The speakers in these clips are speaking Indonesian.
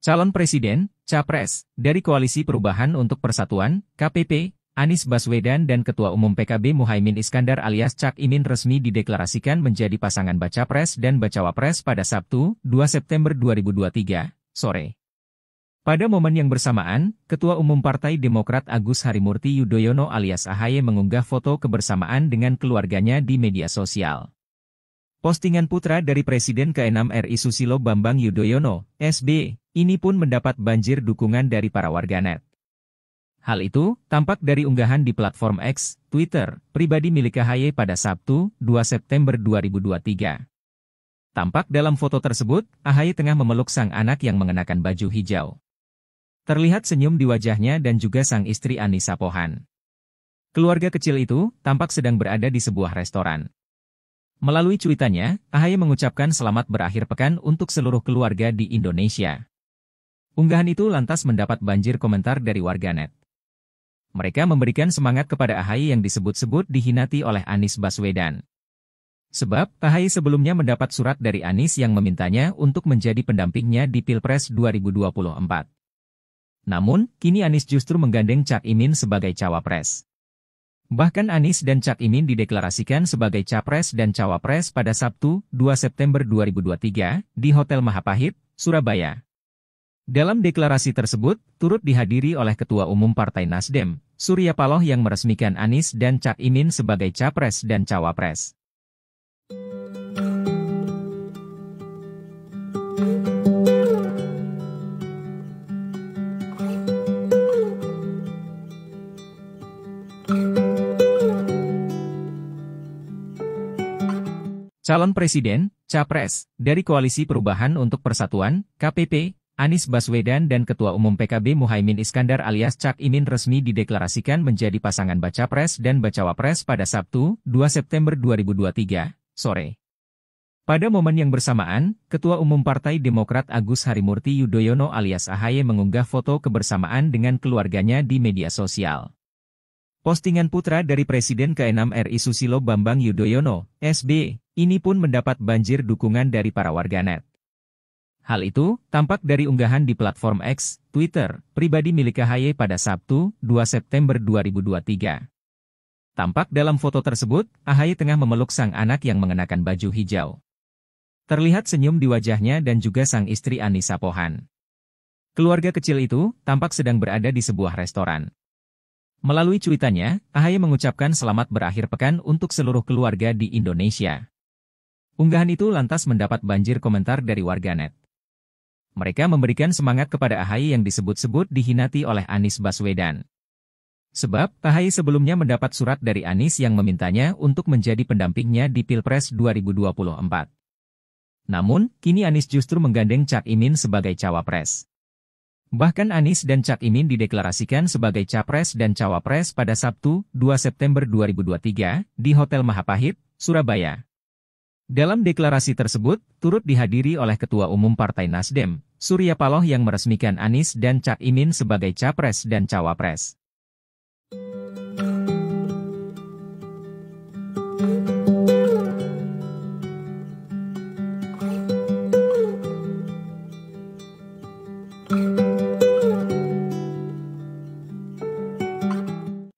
Calon Presiden, Capres, dari Koalisi Perubahan untuk Persatuan, KPP, Anies Baswedan dan Ketua Umum PKB Muhaimin Iskandar alias Cak Imin resmi dideklarasikan menjadi pasangan Baca Pres dan Bacawa Pres pada Sabtu, 2 September 2023, sore. Pada momen yang bersamaan, Ketua Umum Partai Demokrat Agus Harimurti Yudhoyono alias AHY mengunggah foto kebersamaan dengan keluarganya di media sosial. Postingan putra dari Presiden ke-6 RI Susilo Bambang Yudhoyono, SB, ini pun mendapat banjir dukungan dari para warganet. Hal itu tampak dari unggahan di platform X, Twitter, pribadi milik AHY pada Sabtu, 2 September 2023. Tampak dalam foto tersebut, AHY tengah memeluk sang anak yang mengenakan baju hijau. Terlihat senyum di wajahnya dan juga sang istri Anissa Pohan. Keluarga kecil itu tampak sedang berada di sebuah restoran. Melalui cuitannya, AHY mengucapkan selamat berakhir pekan untuk seluruh keluarga di Indonesia. Unggahan itu lantas mendapat banjir komentar dari warganet. Mereka memberikan semangat kepada AHY yang disebut-sebut dihinati oleh Anies Baswedan. Sebab, AHY sebelumnya mendapat surat dari Anies yang memintanya untuk menjadi pendampingnya di Pilpres 2024. Namun, kini Anies justru menggandeng Cak Imin sebagai cawapres. Bahkan Anies dan Cak Imin dideklarasikan sebagai Capres dan Cawapres pada Sabtu, 2 September 2023, di Hotel Mahapahit, Surabaya. Dalam deklarasi tersebut, turut dihadiri oleh Ketua Umum Partai Nasdem, Surya Paloh yang meresmikan Anies dan Cak Imin sebagai Capres dan Cawapres. Calon Presiden, Capres, dari Koalisi Perubahan untuk Persatuan, KPP, Anies Baswedan dan Ketua Umum PKB Muhaimin Iskandar alias Cak Imin resmi dideklarasikan menjadi pasangan Baca Pres dan Bacawa Pres pada Sabtu, 2 September 2023, sore. Pada momen yang bersamaan, Ketua Umum Partai Demokrat Agus Harimurti Yudhoyono alias AHY mengunggah foto kebersamaan dengan keluarganya di media sosial. Postingan putra dari Presiden ke-6 RI Susilo Bambang Yudhoyono, SB, ini pun mendapat banjir dukungan dari para warganet. Hal itu tampak dari unggahan di platform X, Twitter, pribadi milik AHY pada Sabtu, 2 September 2023. Tampak dalam foto tersebut, AHY tengah memeluk sang anak yang mengenakan baju hijau. Terlihat senyum di wajahnya dan juga sang istri Anissa Pohan. Keluarga kecil itu tampak sedang berada di sebuah restoran. Melalui cuitannya, AHY mengucapkan selamat berakhir pekan untuk seluruh keluarga di Indonesia. Unggahan itu lantas mendapat banjir komentar dari warganet. Mereka memberikan semangat kepada AHY yang disebut-sebut dihinati oleh Anies Baswedan. Sebab, AHY sebelumnya mendapat surat dari Anies yang memintanya untuk menjadi pendampingnya di Pilpres 2024. Namun, kini Anies justru menggandeng Cak Imin sebagai cawapres. Bahkan Anies dan Cak Imin dideklarasikan sebagai Capres dan Cawapres pada Sabtu, 2 September 2023, di Hotel Mahapahit, Surabaya. Dalam deklarasi tersebut, turut dihadiri oleh Ketua Umum Partai Nasdem, Surya Paloh yang meresmikan Anies dan Cak Imin sebagai Capres dan Cawapres.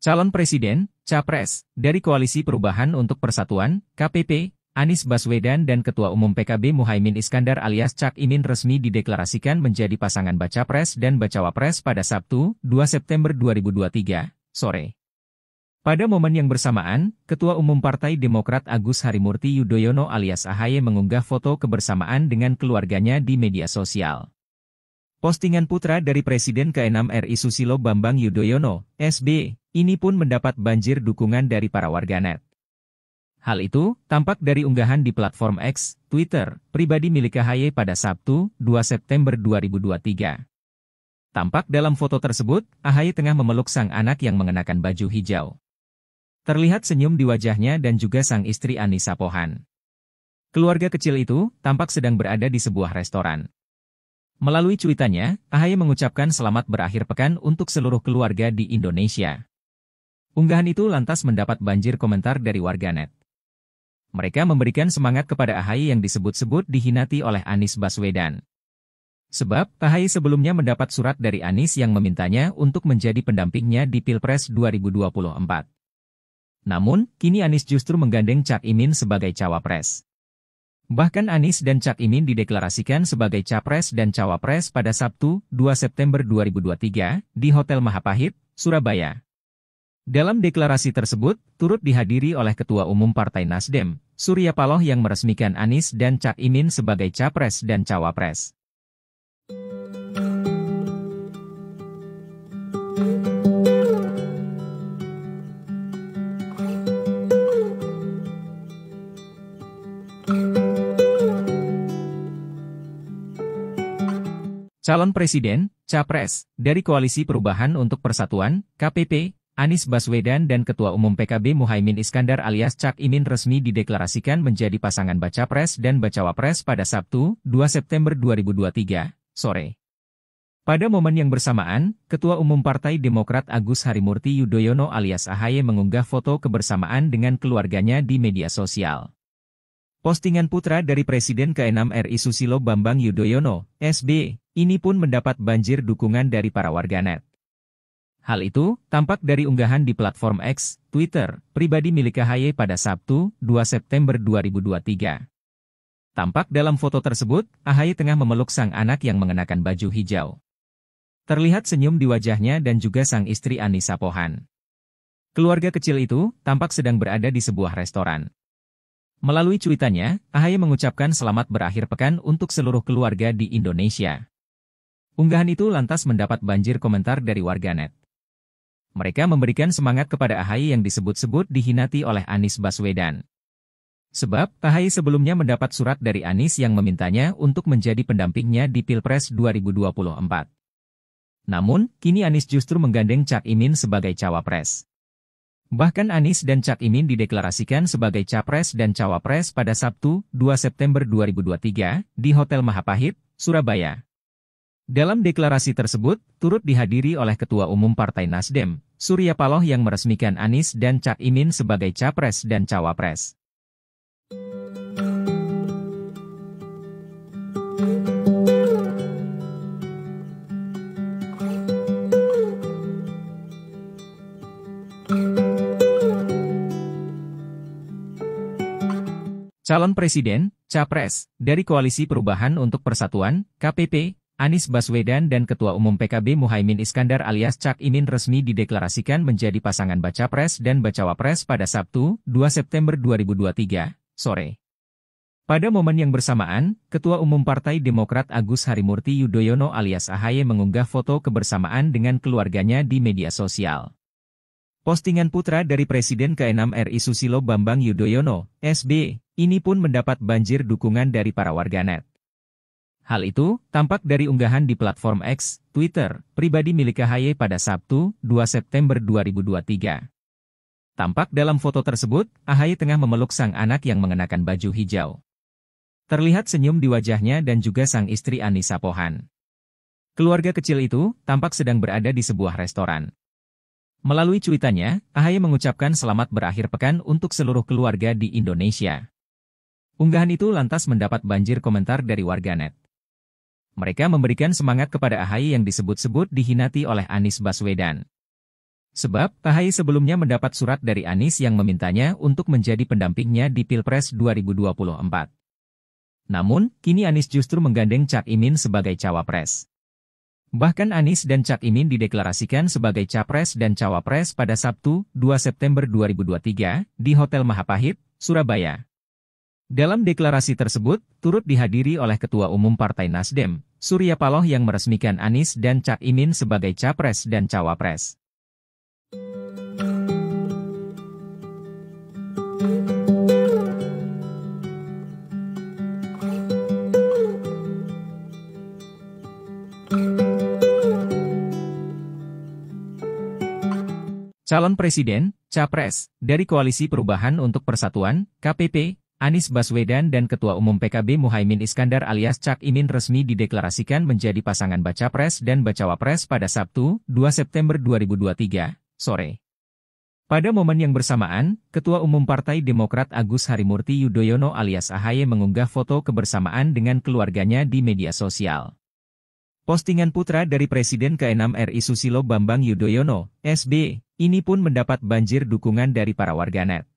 Calon Presiden, Capres, dari Koalisi Perubahan untuk Persatuan, KPP, Anies Baswedan dan Ketua Umum PKB Muhaimin Iskandar alias Cak Imin resmi dideklarasikan menjadi pasangan Baca Pres dan Bacawa Pres pada Sabtu, 2 September 2023, sore. Pada momen yang bersamaan, Ketua Umum Partai Demokrat Agus Harimurti Yudhoyono alias AHY mengunggah foto kebersamaan dengan keluarganya di media sosial. Postingan putra dari Presiden ke-6 RI Susilo Bambang Yudhoyono, SB, ini pun mendapat banjir dukungan dari para warganet. Hal itu tampak dari unggahan di platform X, Twitter, pribadi milik AHY pada Sabtu, 2 September 2023. Tampak dalam foto tersebut, AHY tengah memeluk sang anak yang mengenakan baju hijau. Terlihat senyum di wajahnya dan juga sang istri Anissa Pohan. Keluarga kecil itu tampak sedang berada di sebuah restoran. Melalui cuitannya, AHY mengucapkan selamat berakhir pekan untuk seluruh keluarga di Indonesia. Unggahan itu lantas mendapat banjir komentar dari warganet. Mereka memberikan semangat kepada AHY yang disebut-sebut dihinati oleh Anies Baswedan. Sebab, AHY sebelumnya mendapat surat dari Anies yang memintanya untuk menjadi pendampingnya di Pilpres 2024. Namun, kini Anies justru menggandeng Cak Imin sebagai cawapres. Bahkan Anies dan Cak Imin dideklarasikan sebagai capres dan cawapres pada Sabtu, 2 September 2023, di Hotel Mahapahit, Surabaya. Dalam deklarasi tersebut, turut dihadiri oleh Ketua Umum Partai Nasdem, Surya Paloh yang meresmikan Anies dan Cak Imin sebagai capres dan cawapres. Calon Presiden, Capres, dari Koalisi Perubahan untuk Persatuan, KPP, Anies Baswedan dan Ketua Umum PKB Muhaimin Iskandar alias Cak Imin resmi dideklarasikan menjadi pasangan Baca Pres dan Bacawapres pada Sabtu, 2 September 2023, sore. Pada momen yang bersamaan, Ketua Umum Partai Demokrat Agus Harimurti Yudhoyono alias AHY mengunggah foto kebersamaan dengan keluarganya di media sosial. Postingan putra dari Presiden ke-6 RI Susilo Bambang Yudhoyono, SB, ini pun mendapat banjir dukungan dari para warganet. Hal itu tampak dari unggahan di platform X, Twitter, pribadi milik AHY pada Sabtu, 2 September 2023. Tampak dalam foto tersebut, AHY tengah memeluk sang anak yang mengenakan baju hijau. Terlihat senyum di wajahnya dan juga sang istri Anissa Pohan. Keluarga kecil itu tampak sedang berada di sebuah restoran. Melalui cuitannya, AHY mengucapkan selamat berakhir pekan untuk seluruh keluarga di Indonesia. Unggahan itu lantas mendapat banjir komentar dari warganet. Mereka memberikan semangat kepada AHY yang disebut-sebut dihinati oleh Anies Baswedan. Sebab, AHY sebelumnya mendapat surat dari Anies yang memintanya untuk menjadi pendampingnya di Pilpres 2024. Namun, kini Anies justru menggandeng Cak Imin sebagai cawapres. Bahkan Anies dan Cak Imin dideklarasikan sebagai capres dan cawapres pada Sabtu, 2 September 2023, di Hotel Mahapahit, Surabaya. Dalam deklarasi tersebut, turut dihadiri oleh Ketua Umum Partai Nasdem, Surya Paloh yang meresmikan Anies dan Cak Imin sebagai capres dan cawapres. Calon Presiden, Capres, dari Koalisi Perubahan untuk Persatuan, KPP, Anies Baswedan dan Ketua Umum PKB Muhaimin Iskandar alias Cak Imin resmi dideklarasikan menjadi pasangan Baca Pres dan Bacawapres pada Sabtu, 2 September 2023, sore. Pada momen yang bersamaan, Ketua Umum Partai Demokrat Agus Harimurti Yudhoyono alias AHY mengunggah foto kebersamaan dengan keluarganya di media sosial. Postingan putra dari Presiden ke-6 RI Susilo Bambang Yudhoyono, SB, ini pun mendapat banjir dukungan dari para warganet. Hal itu tampak dari unggahan di platform X, Twitter, pribadi milik AHY pada Sabtu, 2 September 2023. Tampak dalam foto tersebut, AHY tengah memeluk sang anak yang mengenakan baju hijau. Terlihat senyum di wajahnya dan juga sang istri Anissa Pohan. Keluarga kecil itu tampak sedang berada di sebuah restoran. Melalui cuitannya, AHY mengucapkan selamat berakhir pekan untuk seluruh keluarga di Indonesia. Unggahan itu lantas mendapat banjir komentar dari warganet. Mereka memberikan semangat kepada AHY yang disebut-sebut dihinati oleh Anies Baswedan. Sebab, AHY sebelumnya mendapat surat dari Anies yang memintanya untuk menjadi pendampingnya di Pilpres 2024. Namun, kini Anies justru menggandeng Cak Imin sebagai cawapres. Bahkan Anies dan Cak Imin dideklarasikan sebagai capres dan cawapres pada Sabtu, 2 September 2023, di Hotel Mahapahit, Surabaya. Dalam deklarasi tersebut, turut dihadiri oleh Ketua Umum Partai Nasdem, Surya Paloh yang meresmikan Anies dan Cak Imin sebagai capres dan cawapres. Calon Presiden, Capres, dari Koalisi Perubahan untuk Persatuan, KPP, Anies Baswedan dan Ketua Umum PKB Muhaimin Iskandar alias Cak Imin resmi dideklarasikan menjadi pasangan Baca Pres dan Bacawapres pada Sabtu, 2 September 2023, sore. Pada momen yang bersamaan, Ketua Umum Partai Demokrat Agus Harimurti Yudhoyono alias AHY mengunggah foto kebersamaan dengan keluarganya di media sosial. Postingan putra dari Presiden ke-6 RI Susilo Bambang Yudhoyono, SB, ini pun mendapat banjir dukungan dari para warganet.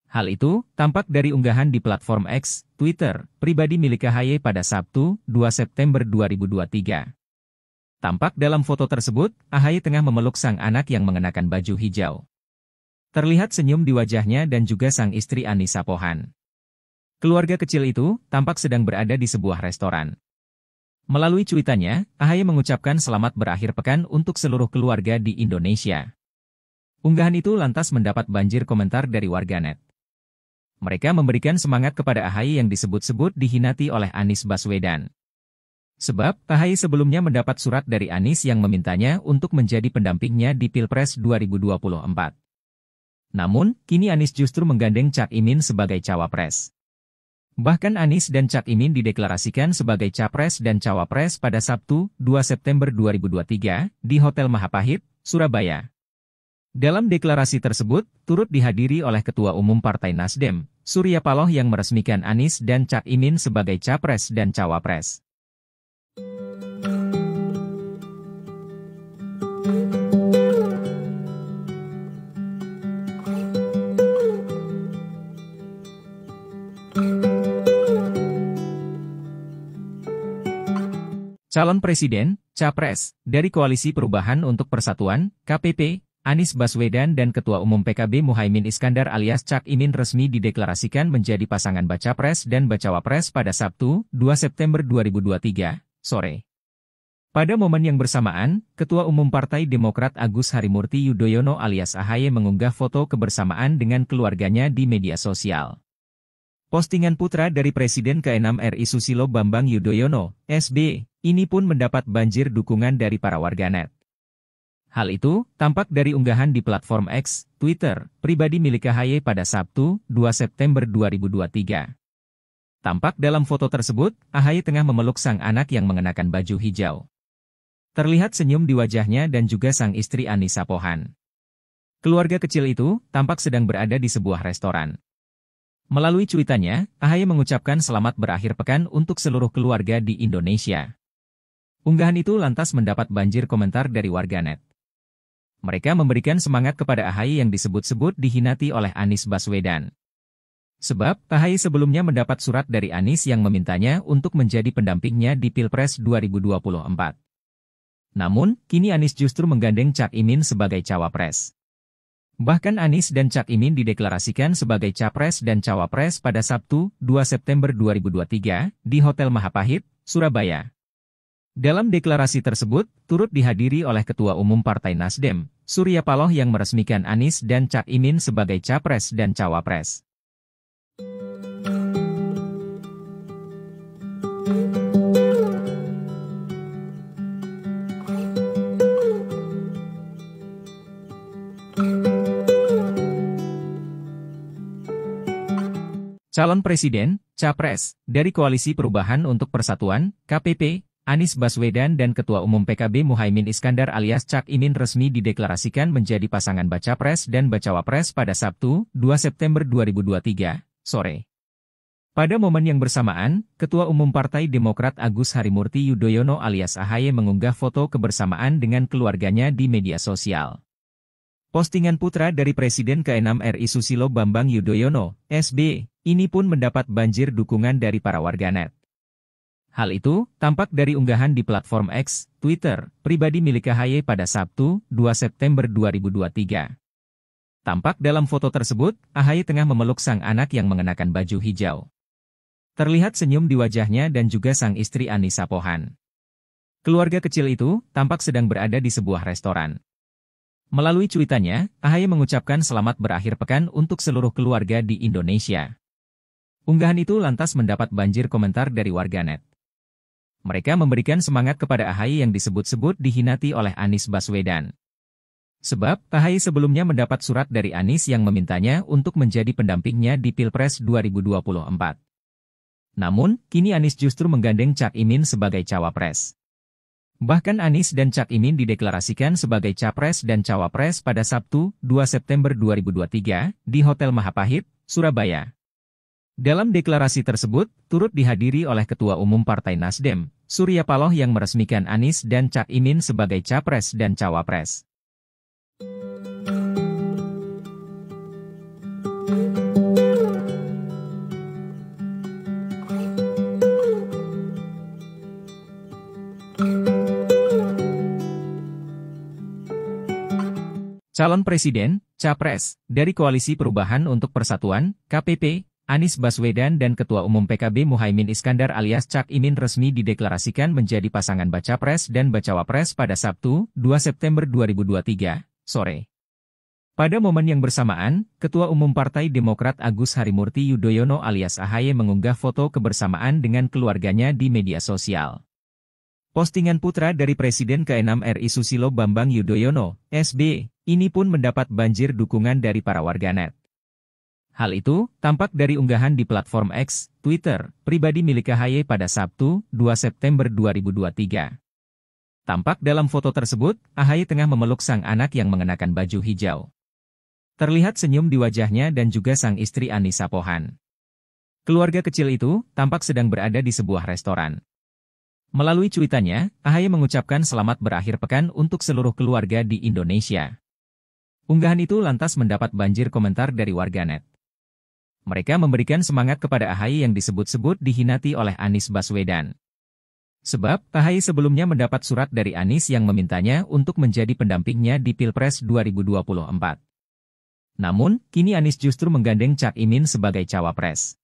Hal itu tampak dari unggahan di platform X, Twitter, pribadi milik AHY pada Sabtu, 2 September 2023. Tampak dalam foto tersebut, AHY tengah memeluk sang anak yang mengenakan baju hijau. Terlihat senyum di wajahnya dan juga sang istri Anissa Pohan. Keluarga kecil itu tampak sedang berada di sebuah restoran. Melalui cuitannya, AHY mengucapkan selamat berakhir pekan untuk seluruh keluarga di Indonesia. Unggahan itu lantas mendapat banjir komentar dari warganet. Mereka memberikan semangat kepada AHY yang disebut-sebut dihinati oleh Anies Baswedan. Sebab, AHY sebelumnya mendapat surat dari Anies yang memintanya untuk menjadi pendampingnya di Pilpres 2024. Namun, kini Anies justru menggandeng Cak Imin sebagai cawapres. Bahkan Anies dan Cak Imin dideklarasikan sebagai capres dan cawapres pada Sabtu, 2 September 2023, di Hotel Mahapahit, Surabaya. Dalam deklarasi tersebut, turut dihadiri oleh Ketua Umum Partai Nasdem, Surya Paloh yang meresmikan Anies dan Cak Imin sebagai capres dan cawapres. Calon Presiden, Capres, dari Koalisi Perubahan untuk Persatuan, KPP, Anies Baswedan dan Ketua Umum PKB Muhaimin Iskandar alias Cak Imin resmi dideklarasikan menjadi pasangan Baca Pres dan Bacawapres pada Sabtu, 2 September 2023, sore. Pada momen yang bersamaan, Ketua Umum Partai Demokrat Agus Harimurti Yudhoyono alias AHY mengunggah foto kebersamaan dengan keluarganya di media sosial. Postingan putra dari Presiden ke-6 RI Susilo Bambang Yudhoyono, SB, ini pun mendapat banjir dukungan dari para warganet. Hal itu tampak dari unggahan di platform X, Twitter, pribadi milik AHY pada Sabtu, 2 September 2023. Tampak dalam foto tersebut, AHY tengah memeluk sang anak yang mengenakan baju hijau. Terlihat senyum di wajahnya dan juga sang istri Anissa Pohan. Keluarga kecil itu tampak sedang berada di sebuah restoran. Melalui cuitannya, AHY mengucapkan selamat berakhir pekan untuk seluruh keluarga di Indonesia. Unggahan itu lantas mendapat banjir komentar dari warganet. Mereka memberikan semangat kepada AHY yang disebut-sebut dihinati oleh Anies Baswedan. Sebab, AHY sebelumnya mendapat surat dari Anies yang memintanya untuk menjadi pendampingnya di Pilpres 2024. Namun, kini Anies justru menggandeng Cak Imin sebagai cawapres. Bahkan Anies dan Cak Imin dideklarasikan sebagai capres dan cawapres pada Sabtu, 2 September 2023, di Hotel Mahapahit, Surabaya. Dalam deklarasi tersebut, turut dihadiri oleh Ketua Umum Partai Nasdem, Surya Paloh yang meresmikan Anies dan Cak Imin sebagai capres dan cawapres. Calon Presiden, Capres, dari Koalisi Perubahan untuk Persatuan, KPP, Anies Baswedan dan Ketua Umum PKB Muhaimin Iskandar alias Cak Imin resmi dideklarasikan menjadi pasangan Baca Pres dan Bacawapres pada Sabtu, 2 September 2023, sore. Pada momen yang bersamaan, Ketua Umum Partai Demokrat Agus Harimurti Yudhoyono alias AHY mengunggah foto kebersamaan dengan keluarganya di media sosial. Postingan putra dari Presiden ke-6 RI Susilo Bambang Yudhoyono, SB, ini pun mendapat banjir dukungan dari para warganet. Hal itu tampak dari unggahan di platform X, Twitter, pribadi milik AHY pada Sabtu, 2 September 2023. Tampak dalam foto tersebut, AHY tengah memeluk sang anak yang mengenakan baju hijau. Terlihat senyum di wajahnya dan juga sang istri Anissa Pohan. Keluarga kecil itu tampak sedang berada di sebuah restoran. Melalui cuitannya, AHY mengucapkan selamat berakhir pekan untuk seluruh keluarga di Indonesia. Unggahan itu lantas mendapat banjir komentar dari warganet. Mereka memberikan semangat kepada AHY yang disebut-sebut dihinati oleh Anies Baswedan. Sebab, AHY sebelumnya mendapat surat dari Anies yang memintanya untuk menjadi pendampingnya di Pilpres 2024. Namun, kini Anies justru menggandeng Cak Imin sebagai cawapres. Bahkan Anies dan Cak Imin dideklarasikan sebagai capres dan cawapres pada Sabtu, 2 September 2023, di Hotel Mahapahit, Surabaya. Dalam deklarasi tersebut, turut dihadiri oleh Ketua Umum Partai Nasdem, Surya Paloh yang meresmikan Anies dan Cak Imin sebagai Capres dan Cawapres. Calon Presiden, Capres, dari Koalisi Perubahan untuk Persatuan, KPP, Anies Baswedan dan Ketua Umum PKB Muhaimin Iskandar alias Cak Imin resmi dideklarasikan menjadi pasangan Baca Pres dan Bacawapres pada Sabtu, 2 September 2023, sore. Pada momen yang bersamaan, Ketua Umum Partai Demokrat Agus Harimurti Yudhoyono alias AHY mengunggah foto kebersamaan dengan keluarganya di media sosial. Postingan putra dari Presiden ke-6 RI Susilo Bambang Yudhoyono, SB, ini pun mendapat banjir dukungan dari para warganet. Hal itu tampak dari unggahan di platform X, Twitter, pribadi milik AHY pada Sabtu, 2 September 2023. Tampak dalam foto tersebut, AHY tengah memeluk sang anak yang mengenakan baju hijau. Terlihat senyum di wajahnya dan juga sang istri Anissa Pohan. Keluarga kecil itu tampak sedang berada di sebuah restoran. Melalui cuitannya, AHY mengucapkan selamat berakhir pekan untuk seluruh keluarga di Indonesia. Unggahan itu lantas mendapat banjir komentar dari warganet. Mereka memberikan semangat kepada AHY yang disebut-sebut dihinati oleh Anies Baswedan. Sebab, AHY sebelumnya mendapat surat dari Anies yang memintanya untuk menjadi pendampingnya di Pilpres 2024. Namun, kini Anies justru menggandeng Cak Imin sebagai Cawapres.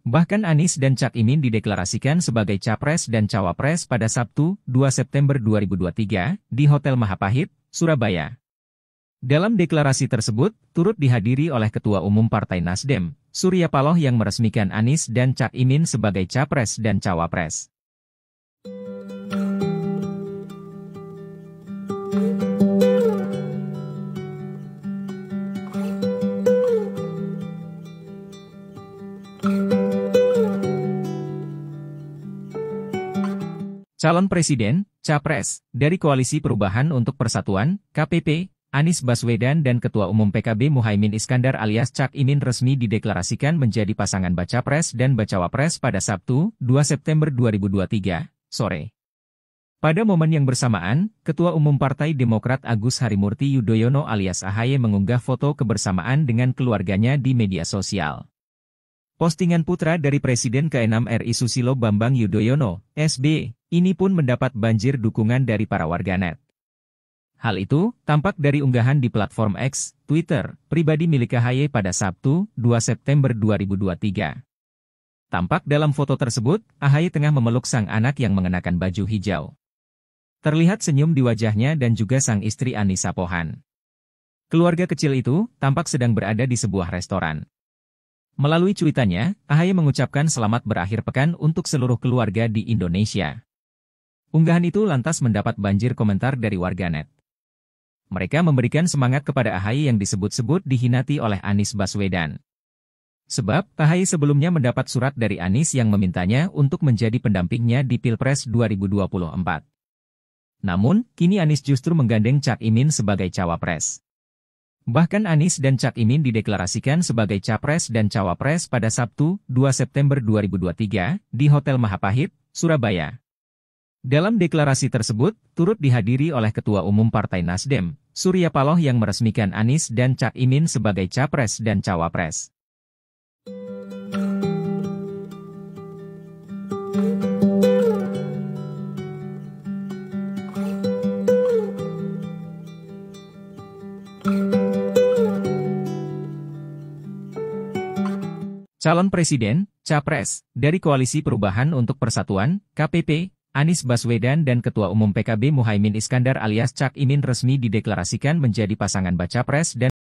Bahkan Anies dan Cak Imin dideklarasikan sebagai Capres dan Cawapres pada Sabtu, 2 September 2023, di Hotel Mahapahit, Surabaya. Dalam deklarasi tersebut, turut dihadiri oleh Ketua Umum Partai Nasdem, Surya Paloh yang meresmikan Anies dan Cak Imin sebagai Capres dan Cawapres. Calon Presiden, Capres, dari Koalisi Perubahan untuk Persatuan, KPP, Anies Baswedan dan Ketua Umum PKB Muhaimin Iskandar alias Cak Imin resmi dideklarasikan menjadi pasangan Baca Pres dan Bacawapres pada Sabtu, 2 September 2023, sore. Pada momen yang bersamaan, Ketua Umum Partai Demokrat Agus Harimurti Yudhoyono alias AHY mengunggah foto kebersamaan dengan keluarganya di media sosial. Postingan putra dari Presiden ke-6 RI Susilo Bambang Yudhoyono, SB, ini pun mendapat banjir dukungan dari para warganet. Hal itu tampak dari unggahan di platform X, Twitter, pribadi milik AHY pada Sabtu, 2 September 2023. Tampak dalam foto tersebut, AHY tengah memeluk sang anak yang mengenakan baju hijau. Terlihat senyum di wajahnya dan juga sang istri Anissa Pohan. Keluarga kecil itu tampak sedang berada di sebuah restoran. Melalui cuitannya, AHY mengucapkan selamat berakhir pekan untuk seluruh keluarga di Indonesia. Unggahan itu lantas mendapat banjir komentar dari warganet. Mereka memberikan semangat kepada AHY yang disebut-sebut dihinati oleh Anies Baswedan. Sebab, AHY sebelumnya mendapat surat dari Anies yang memintanya untuk menjadi pendampingnya di Pilpres 2024. Namun, kini Anies justru menggandeng Cak Imin sebagai Cawapres. Bahkan Anies dan Cak Imin dideklarasikan sebagai Capres dan Cawapres pada Sabtu, 2 September 2023, di Hotel Mahapahit, Surabaya. Dalam deklarasi tersebut, turut dihadiri oleh Ketua Umum Partai Nasdem, Surya Paloh yang meresmikan Anies dan Cak Imin sebagai Capres dan Cawapres. Calon Presiden, Capres, dari Koalisi Perubahan untuk Persatuan, KPP, Anies Baswedan dan Ketua Umum PKB Muhaimin Iskandar alias Cak Imin resmi dideklarasikan menjadi pasangan Baca Pres dan